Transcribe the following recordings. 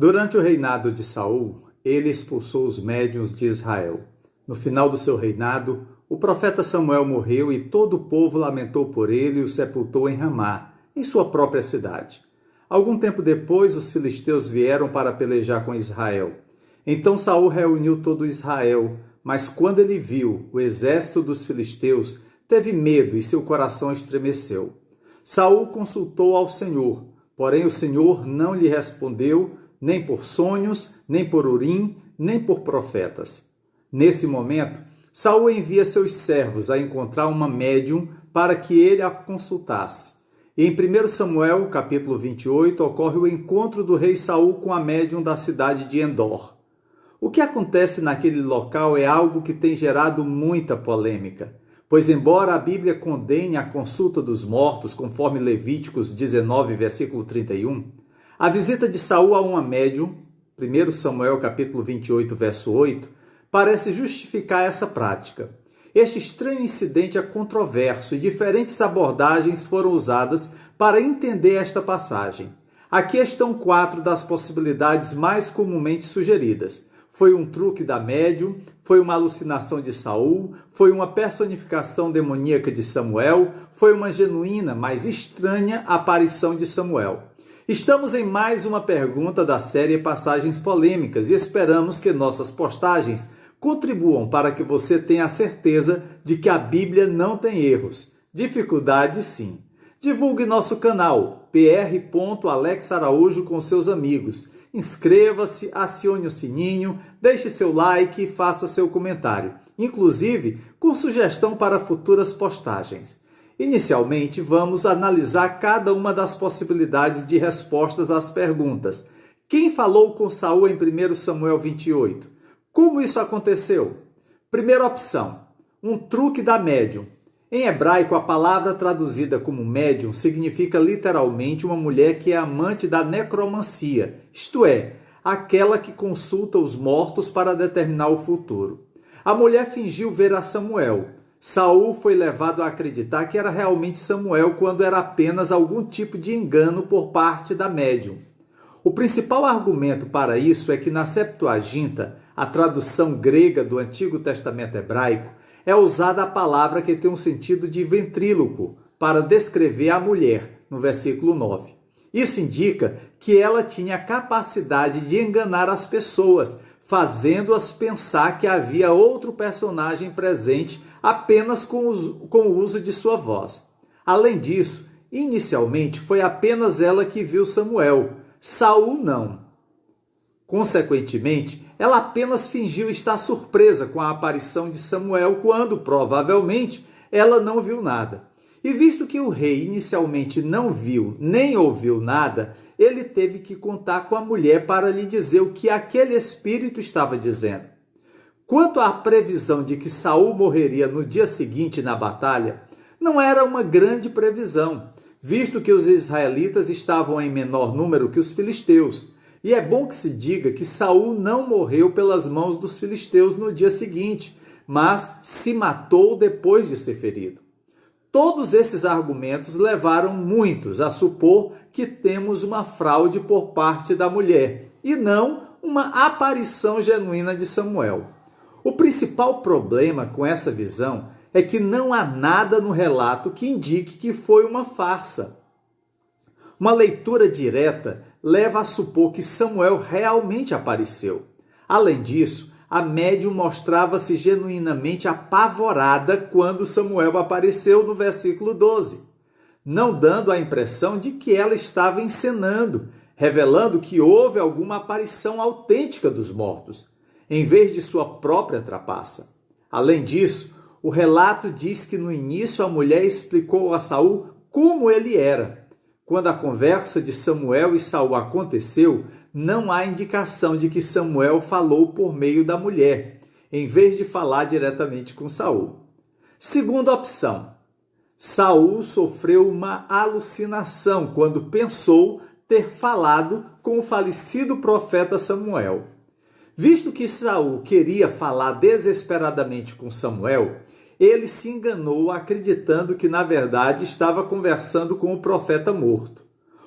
Durante o reinado de Saul, ele expulsou os médiuns de Israel. No final do seu reinado, o profeta Samuel morreu e todo o povo lamentou por ele e o sepultou em Ramá, em sua própria cidade. Algum tempo depois, os filisteus vieram para pelejar com Israel. Então Saul reuniu todo Israel, mas quando ele viu o exército dos filisteus, teve medo e seu coração estremeceu. Saul consultou ao Senhor, porém o Senhor não lhe respondeu, nem por sonhos, nem por Urim, nem por profetas. Nesse momento, Saul envia seus servos a encontrar uma médium para que ele a consultasse. E em 1 Samuel, capítulo 28, ocorre o encontro do rei Saul com a médium da cidade de Endor. O que acontece naquele local é algo que tem gerado muita polêmica, pois embora a Bíblia condene a consulta dos mortos, conforme Levíticos 19, versículo 31, a visita de Saul a uma médium, 1 Samuel capítulo 28, verso 8, parece justificar essa prática. Este estranho incidente é controverso e diferentes abordagens foram usadas para entender esta passagem. Aqui estão 4 das possibilidades mais comumente sugeridas. Foi um truque da médium, foi uma alucinação de Saul, foi uma personificação demoníaca de Samuel, foi uma genuína, mas estranha aparição de Samuel. Estamos em mais uma pergunta da série Passagens Polêmicas e esperamos que nossas postagens contribuam para que você tenha a certeza de que a Bíblia não tem erros. Dificuldades, sim. Divulgue nosso canal, pr.alexaraújo, com seus amigos. Inscreva-se, acione o sininho, deixe seu like e faça seu comentário, inclusive com sugestão para futuras postagens. Inicialmente, vamos analisar cada uma das possibilidades de respostas às perguntas. Quem falou com Saul em 1 Samuel 28? Como isso aconteceu? Primeira opção, um truque da médium. Em hebraico, a palavra traduzida como médium significa literalmente uma mulher que é amante da necromancia, isto é, aquela que consulta os mortos para determinar o futuro. A mulher fingiu ver a Samuel. Saul foi levado a acreditar que era realmente Samuel quando era apenas algum tipo de engano por parte da médium. O principal argumento para isso é que na Septuaginta, a tradução grega do Antigo Testamento hebraico, é usada a palavra que tem um sentido de ventríloco para descrever a mulher, no versículo 9. Isso indica que ela tinha a capacidade de enganar as pessoas, fazendo-as pensar que havia outro personagem presente apenas com o uso de sua voz. Além disso, inicialmente foi apenas ela que viu Samuel, Saul não. Consequentemente, ela apenas fingiu estar surpresa com a aparição de Samuel quando, provavelmente, ela não viu nada. E visto que o rei inicialmente não viu nem ouviu nada, ele teve que contar com a mulher para lhe dizer o que aquele espírito estava dizendo. Quanto à previsão de que Saul morreria no dia seguinte na batalha, não era uma grande previsão, visto que os israelitas estavam em menor número que os filisteus. E é bom que se diga que Saul não morreu pelas mãos dos filisteus no dia seguinte, mas se matou depois de ser ferido. Todos esses argumentos levaram muitos a supor que temos uma fraude por parte da mulher, e não uma aparição genuína de Samuel. O principal problema com essa visão é que não há nada no relato que indique que foi uma farsa. Uma leitura direta leva a supor que Samuel realmente apareceu. Além disso, a médium mostrava-se genuinamente apavorada quando Samuel apareceu no versículo 12, não dando a impressão de que ela estava encenando, revelando que houve alguma aparição autêntica dos mortos, em vez de sua própria trapaça. Além disso, o relato diz que no início a mulher explicou a Saul como ele era. Quando a conversa de Samuel e Saul aconteceu, não há indicação de que Samuel falou por meio da mulher, em vez de falar diretamente com Saul. Segunda opção, Saul sofreu uma alucinação quando pensou ter falado com o falecido profeta Samuel. Visto que Saul queria falar desesperadamente com Samuel, ele se enganou acreditando que, na verdade, estava conversando com o profeta morto.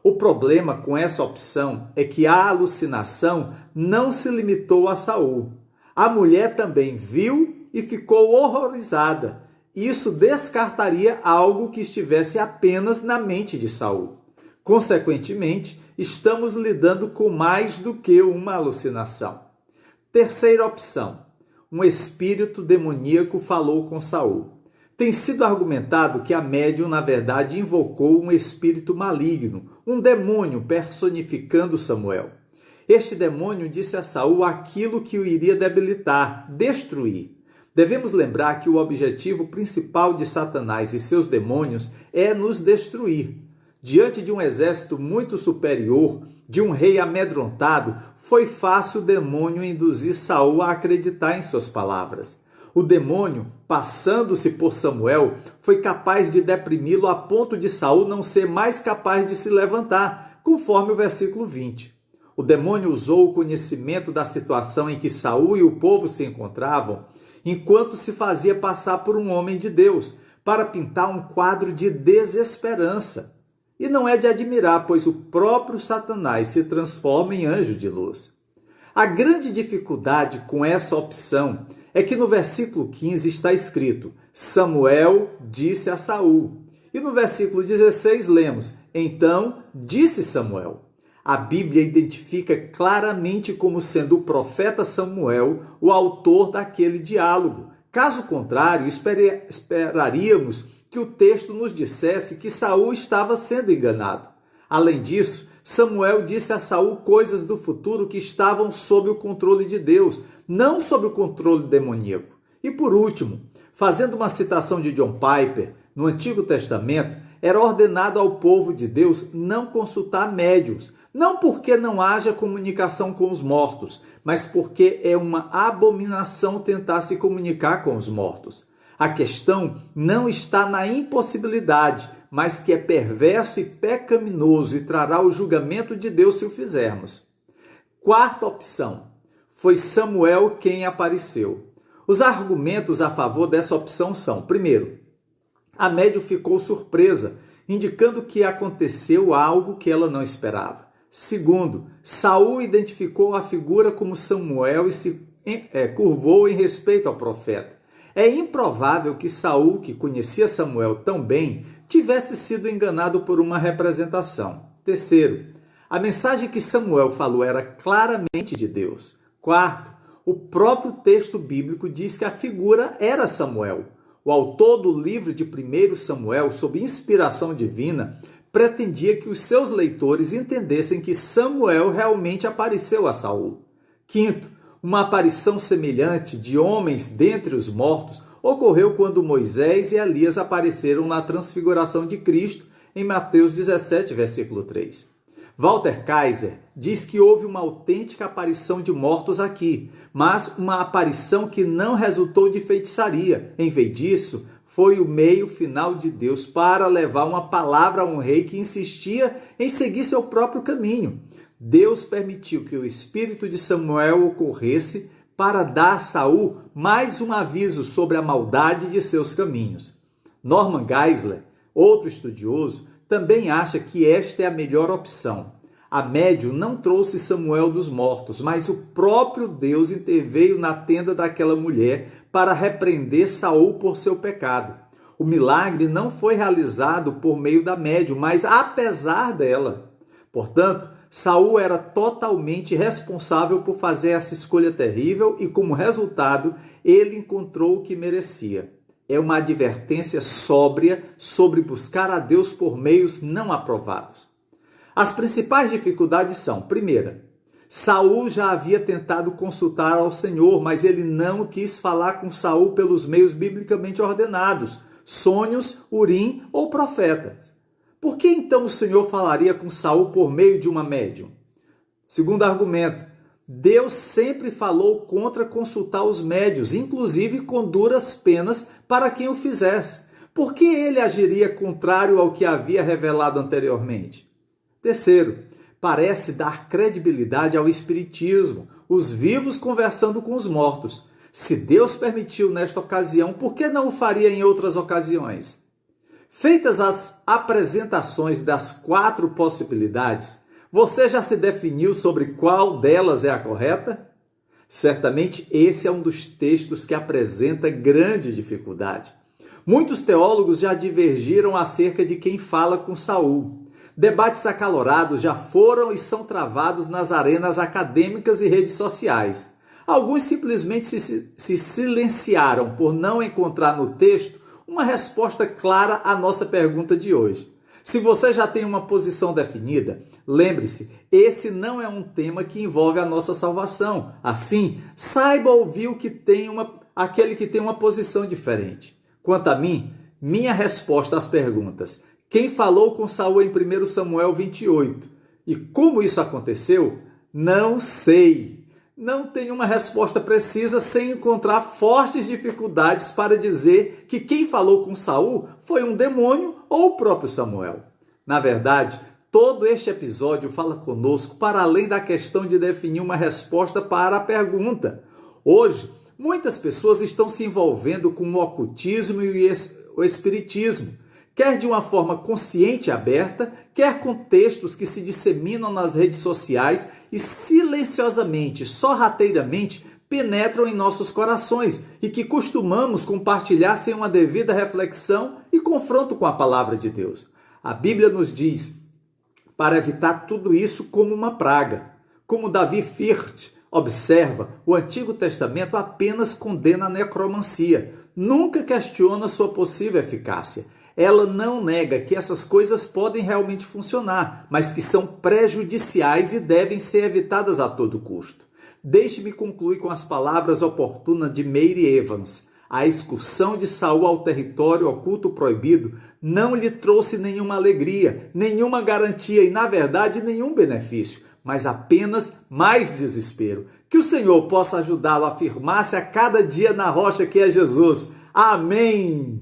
O problema com essa opção é que a alucinação não se limitou a Saul. A mulher também viu e ficou horrorizada. Isso descartaria algo que estivesse apenas na mente de Saul. Consequentemente, estamos lidando com mais do que uma alucinação. Terceira opção: um espírito demoníaco falou com Saul. Tem sido argumentado que a médium, na verdade, invocou um espírito maligno, um demônio personificando Samuel. Este demônio disse a Saul aquilo que o iria debilitar, destruir. Devemos lembrar que o objetivo principal de Satanás e seus demônios é nos destruir. Diante de um exército muito superior, de um rei amedrontado, foi fácil o demônio induzir Saul a acreditar em suas palavras. O demônio, passando-se por Samuel, foi capaz de deprimi-lo a ponto de Saul não ser mais capaz de se levantar, conforme o versículo 20. O demônio usou o conhecimento da situação em que Saul e o povo se encontravam, enquanto se fazia passar por um homem de Deus, para pintar um quadro de desesperança. E não é de admirar, pois o próprio Satanás se transforma em anjo de luz. A grande dificuldade com essa opção é que no versículo 15 está escrito: Samuel disse a Saul. E no versículo 16 lemos: Então disse Samuel. A Bíblia identifica claramente como sendo o profeta Samuel o autor daquele diálogo. Caso contrário, esperaríamos que o texto nos dissesse que Saul estava sendo enganado. Além disso, Samuel disse a Saul coisas do futuro que estavam sob o controle de Deus, não sob o controle demoníaco. E por último, fazendo uma citação de John Piper, no Antigo Testamento, era ordenado ao povo de Deus não consultar médiuns, não porque não haja comunicação com os mortos, mas porque é uma abominação tentar se comunicar com os mortos. A questão não está na impossibilidade, mas que é perverso e pecaminoso e trará o julgamento de Deus se o fizermos. Quarta opção: foi Samuel quem apareceu. Os argumentos a favor dessa opção são: primeiro, a médium ficou surpresa, indicando que aconteceu algo que ela não esperava. Segundo, Saul identificou a figura como Samuel e se curvou em respeito ao profeta. É improvável que Saul, que conhecia Samuel tão bem, tivesse sido enganado por uma representação. Terceiro, a mensagem que Samuel falou era claramente de Deus. Quarto, o próprio texto bíblico diz que a figura era Samuel. O autor do livro de 1 Samuel, sob inspiração divina, pretendia que os seus leitores entendessem que Samuel realmente apareceu a Saul. Quinto, uma aparição semelhante de homens dentre os mortos ocorreu quando Moisés e Elias apareceram na transfiguração de Cristo em Mateus 17, versículo 3. Walter Kaiser diz que houve uma autêntica aparição de mortos aqui, mas uma aparição que não resultou de feitiçaria. Em vez disso, foi o meio final de Deus para levar uma palavra a um rei que insistia em seguir seu próprio caminho. Deus permitiu que o espírito de Samuel ocorresse para dar a Saul mais um aviso sobre a maldade de seus caminhos. Norman Geisler, outro estudioso, também acha que esta é a melhor opção. A médium não trouxe Samuel dos mortos, mas o próprio Deus interveio na tenda daquela mulher para repreender Saul por seu pecado. O milagre não foi realizado por meio da médium, mas apesar dela. Portanto, Saul era totalmente responsável por fazer essa escolha terrível e, como resultado, ele encontrou o que merecia. É uma advertência sóbria sobre buscar a Deus por meios não aprovados. As principais dificuldades são: primeira, Saul já havia tentado consultar ao Senhor, mas ele não quis falar com Saul pelos meios biblicamente ordenados, sonhos, urim ou profetas. Por que então o Senhor falaria com Saul por meio de uma médium? Segundo argumento, Deus sempre falou contra consultar os médiuns, inclusive com duras penas para quem o fizesse. Por que ele agiria contrário ao que havia revelado anteriormente? Terceiro, parece dar credibilidade ao espiritismo, os vivos conversando com os mortos. Se Deus permitiu nesta ocasião, por que não o faria em outras ocasiões? Feitas as apresentações das 4 possibilidades, você já se definiu sobre qual delas é a correta? Certamente esse é um dos textos que apresenta grande dificuldade. Muitos teólogos já divergiram acerca de quem fala com Saul. Debates acalorados já foram e são travados nas arenas acadêmicas e redes sociais. Alguns simplesmente se silenciaram por não encontrar no texto uma resposta clara à nossa pergunta de hoje. Se você já tem uma posição definida, lembre-se, esse não é um tema que envolve a nossa salvação. Assim, saiba ouvir aquele que tem uma posição diferente. Quanto a mim, minha resposta às perguntas: quem falou com Saul em 1 Samuel 28? E como isso aconteceu? Não sei. Não tenho uma resposta precisa sem encontrar fortes dificuldades para dizer que quem falou com Saul foi um demônio ou o próprio Samuel. Na verdade, todo este episódio fala conosco para além da questão de definir uma resposta para a pergunta. Hoje, muitas pessoas estão se envolvendo com o ocultismo e o espiritismo, quer de uma forma consciente e aberta, quer com textos que se disseminam nas redes sociais e silenciosamente, sorrateiramente, penetram em nossos corações e que costumamos compartilhar sem uma devida reflexão e confronto com a palavra de Deus. A Bíblia nos diz para evitar tudo isso como uma praga. Como Davi Firth observa, o Antigo Testamento apenas condena a necromancia, nunca questiona sua possível eficácia. Ela não nega que essas coisas podem realmente funcionar, mas que são prejudiciais e devem ser evitadas a todo custo. Deixe-me concluir com as palavras oportunas de Mary Evans. A excursão de Saul ao território oculto proibido não lhe trouxe nenhuma alegria, nenhuma garantia e, na verdade, nenhum benefício, mas apenas mais desespero. Que o Senhor possa ajudá-lo a firmar-se a cada dia na rocha que é Jesus. Amém!